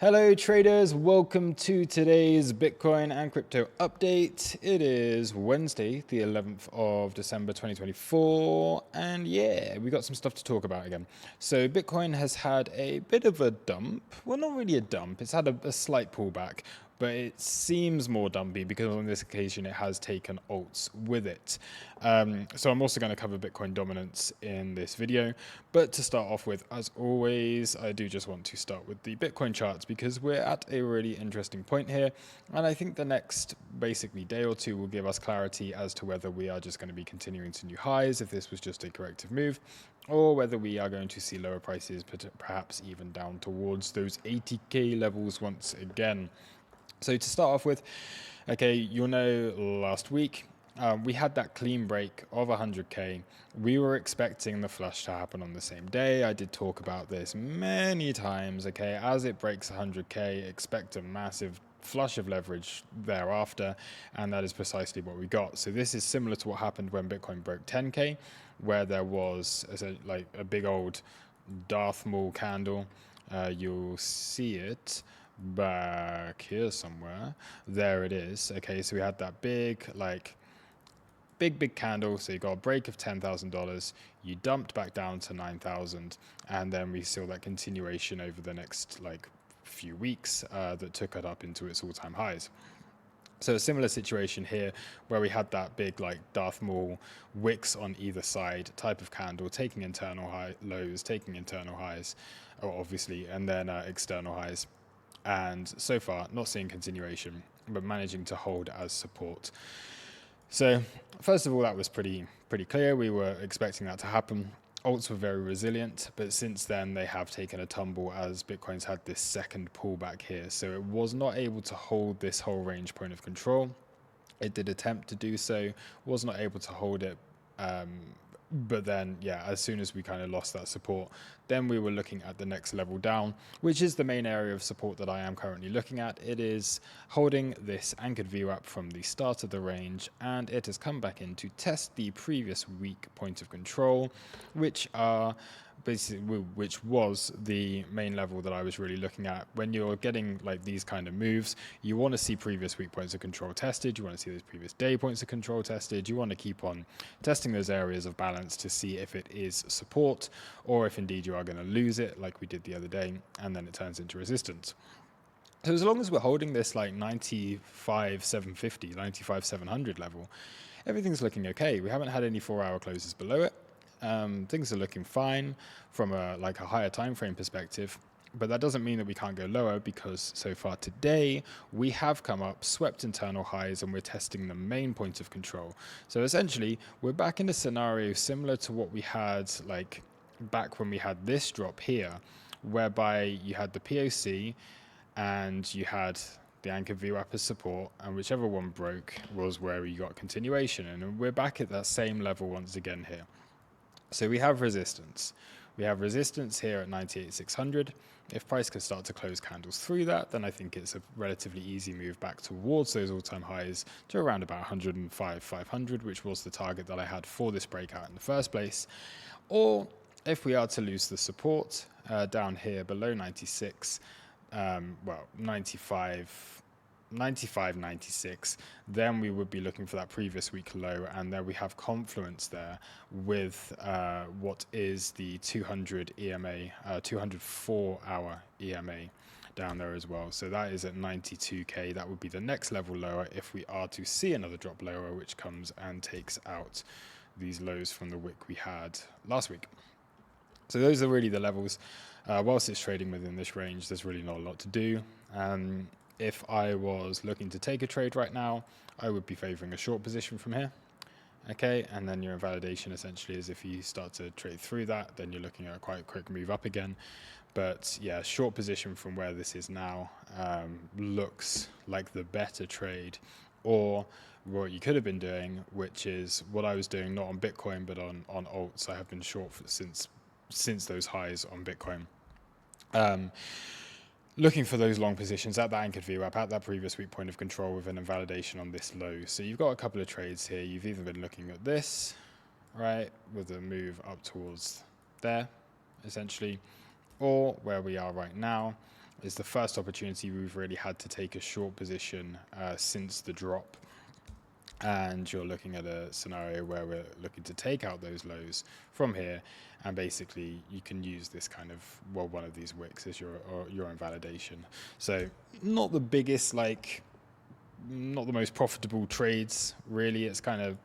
Hello traders, welcome to today's Bitcoin and crypto update. It is Wednesday, the 11th of December 2024, and yeah, we got some stuff to talk about again. So Bitcoin has had a bit of a dump. Well, not really a dump, it's had a slight pullback, but it seems more dumpy because on this occasion it has taken alts with it. So I'm also going to cover Bitcoin dominance in this video, but to start off with, as always, I do just want to start with the Bitcoin charts because we're at a really interesting point here, and I think the next basically day or two will give us clarity as to whether we are just going to be continuing to new highs, if this was just a corrective move, or whether we are going to see lower prices, perhaps even down towards those 80k levels once again. So to start off with, okay, you'll know last week we had that clean break of 100k. We were expecting the flush to happen on the same day. I did talk about this many times, okay? As it breaks 100k, expect a massive flush of leverage thereafter, and that is precisely what we got. So this is similar to what happened when Bitcoin broke 10k, where there was like a big old Darth Maul candle. You'll see it back here somewhere. There it is. Okay, so we had that big candle. So you got a break of $10,000, you dumped back down to 9,000, and then we saw that continuation over the next few weeks that took it up into its all-time highs. So a similar situation here where we had that big Darth Maul wicks on either side type of candle, taking internal high lows, taking internal highs, obviously, and then external highs. And so far, not seeing continuation, but managing to hold as support. So first of all, that was pretty clear. We were expecting that to happen. Alts were very resilient, but since then they have taken a tumble as Bitcoin's had this second pullback here. So it was not able to hold this whole range point of control. It did attempt to do so, was not able to hold it. But then, yeah, as soon as we kind of lost that support, then we were looking at the next level down, which is the main area of support that I am currently looking at. It is holding this anchored VWAP from the start of the range, and it has come back in to test the previous weak point of control, which was the main level that I was really looking at. When you're getting these kind of moves, you want to see previous weak points of control tested, you want to see those previous day points of control tested, you want to keep on testing those areas of balance to see if it is support or if indeed you are going to lose it like we did the other day and then it turns into resistance. So as long as we're holding this 95,750, 95,700 level, everything's looking okay. We haven't had any 4-hour closes below it. Things are looking fine from a higher time frame perspective, but that doesn't mean that we can't go lower, because so far today we have come up, swept internal highs, and we're testing the main point of control. So essentially we're back in a scenario similar to what we had back when we had this drop here, whereby you had the POC and you had the anchored VWAP as support, and whichever one broke was where we got continuation, and we're back at that same level once again here. So we have resistance. We have resistance here at 98,600. If price can start to close candles through that, then I think it's a relatively easy move back towards those all-time highs to around about 105,500, which was the target that I had for this breakout in the first place. Or if we are to lose the support down here below 96, 95.96, then we would be looking for that previous week low, and there we have confluence there with what is the 200 EMA, 204-hour EMA down there as well. So that is at 92k. That would be the next level lower if we are to see another drop lower, which comes and takes out these lows from the wick we had last week. So those are really the levels. Whilst it's trading within this range, there's really not a lot to do. If I was looking to take a trade right now, I would be favoring a short position from here. Okay, and then your invalidation essentially is if you start to trade through that, then you're looking at a quite quick move up again. But yeah, short position from where this is now looks like the better trade, or what you could have been doing, which is what I was doing, not on Bitcoin, but on alts. I have been short since those highs on Bitcoin. Looking for those long positions at that anchored VWAP, at that previous weak point of control with an invalidation on this low. So you've got a couple of trades here. You've either been looking at this, right, with a move up towards there, essentially, or where we are right now, is the first opportunity we've really had to take a short position since the drop. And you're looking at a scenario where we're looking to take out those lows from here, and basically you can use this kind of, well, one of these wicks as your invalidation. So not the biggest, like, not the most profitable trades, really. It's kind of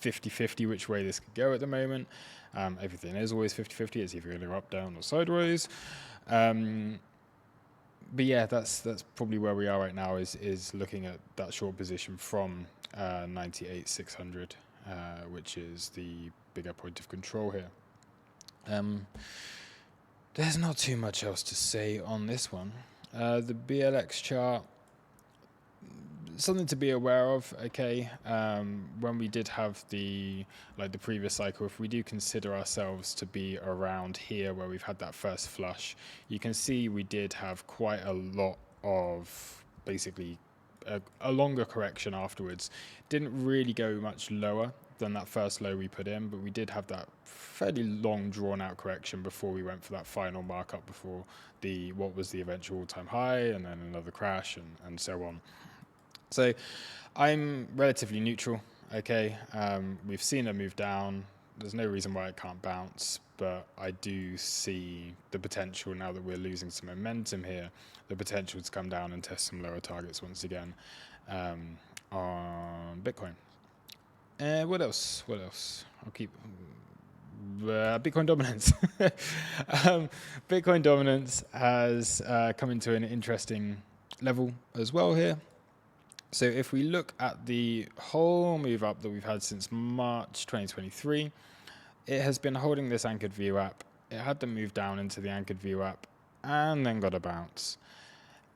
50-50 which way this could go at the moment. Everything is always 50-50. It's either going to go up, down, or sideways. But yeah, that's probably where we are right now, is looking at that short position from 98,600, which is the bigger point of control here. There's not too much else to say on this one. The BLX chart, something to be aware of, okay. When we did have the previous cycle, if we do consider ourselves to be around here where we've had that first flush, you can see we did have quite a lot of basically a longer correction afterwards. Didn't really go much lower than that first low we put in, but we did have that fairly long drawn out correction before we went for that final markup before what was the eventual all-time high, and then another crash, and so on. So I'm relatively neutral, okay. We've seen a move down. There's no reason why it can't bounce, but I do see the potential, now that we're losing some momentum here, the potential to come down and test some lower targets once again on Bitcoin. What else? I'll keep... Bitcoin dominance. Bitcoin dominance has come into an interesting level as well here. So if we look at the whole move up that we've had since March 2023, it has been holding this anchored VWAP. It had to move down into the anchored VWAP and then got a bounce.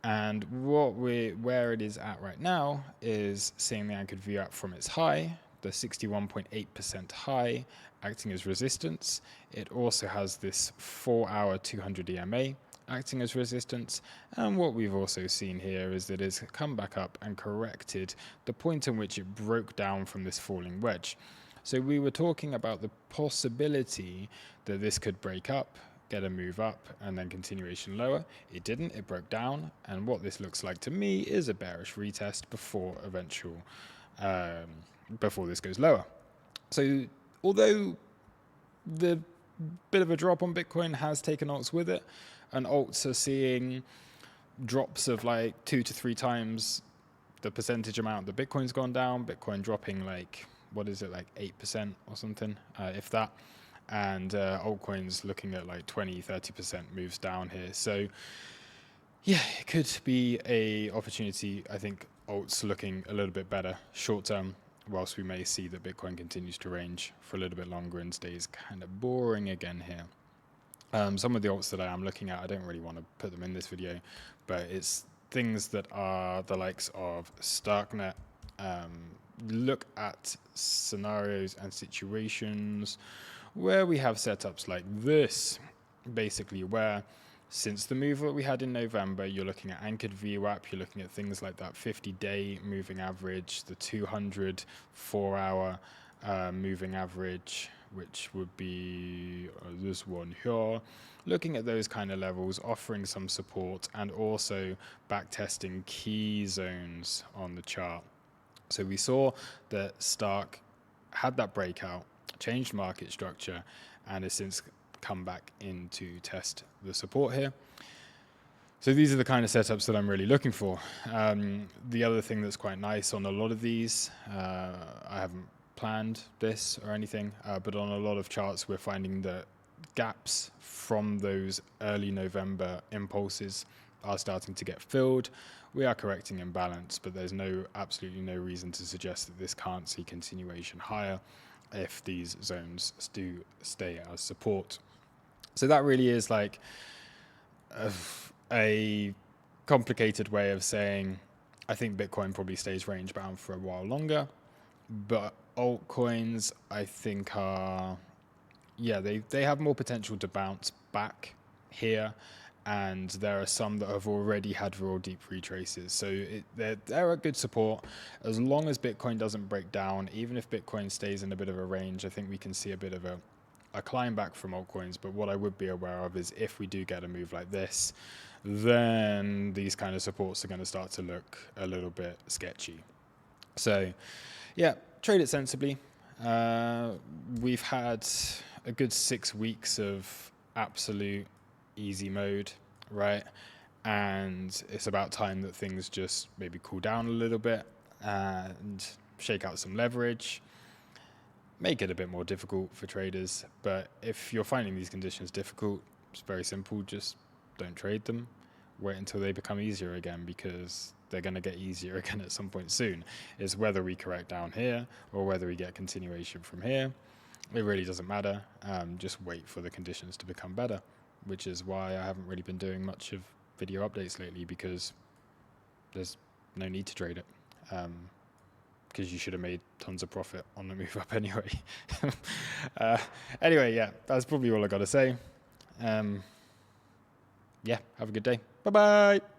And where it is at right now is seeing the anchored VWAP from its high, the 61.8% high, acting as resistance. It also has this 4-hour 200 EMA acting as resistance, and what we've also seen here is that it's come back up and corrected the point in which it broke down from this falling wedge. So we were talking about the possibility that this could break up, get a move up, and then continuation lower. It didn't, it broke down, and what this looks like to me is a bearish retest before this goes lower. So although the bit of a drop on Bitcoin has taken alts with it, and alts are seeing drops of like 2 to 3 times the percentage amount that Bitcoin's gone down, Bitcoin dropping like, what is it, like 8% or something, if that, and altcoins looking at like 20-30% moves down here. So yeah, it could be a opportunity. I think alts looking a little bit better short term, whilst we may see that Bitcoin continues to range for a little bit longer and stays kind of boring again here. Some of the alts that I am looking at, I don't really want to put them in this video, but it's things that are the likes of Starknet. Look at scenarios and situations where we have setups like this, basically where since the move that we had in November, you're looking at anchored VWAP, you're looking at things like that 50-day moving average, the 200 4-hour moving average, which would be this one here, looking at those kind of levels, offering some support, and also back testing key zones on the chart. So we saw that Stark had that breakout, changed market structure, and has since come back in to test the support here. So these are the kind of setups that I'm really looking for. The other thing that's quite nice on a lot of these, I haven't planned this or anything, but on a lot of charts we're finding that gaps from those early November impulses are starting to get filled. We are correcting imbalance, but there's absolutely no reason to suggest that this can't see continuation higher if these zones do stay as support. So that really is like a complicated way of saying I think Bitcoin probably stays range bound for a while longer, but altcoins I think are, yeah, they have more potential to bounce back here, and there are some that have already had real deep retraces. So they're a good support. As long as Bitcoin doesn't break down, even if Bitcoin stays in a bit of a range, I think we can see a bit of a climb back from altcoins. But what I would be aware of is if we do get a move like this, then these kind of supports are going to start to look a little bit sketchy. So yeah, trade it sensibly. We've had a good 6 weeks of absolute easy mode, right? And it's about time that things just maybe cool down a little bit and shake out some leverage, make it a bit more difficult for traders. But if you're finding these conditions difficult, it's very simple. Just don't trade them. Wait until they become easier again, because they're going to get easier again at some point soon. It's whether we correct down here or whether we get continuation from here. It really doesn't matter. Just wait for the conditions to become better, which is why I haven't really been doing much of video updates lately, because there's no need to trade it. Because you should have made tons of profit on the move up anyway. Anyway, yeah, that's probably all I got to say. Yeah, have a good day. Bye-bye.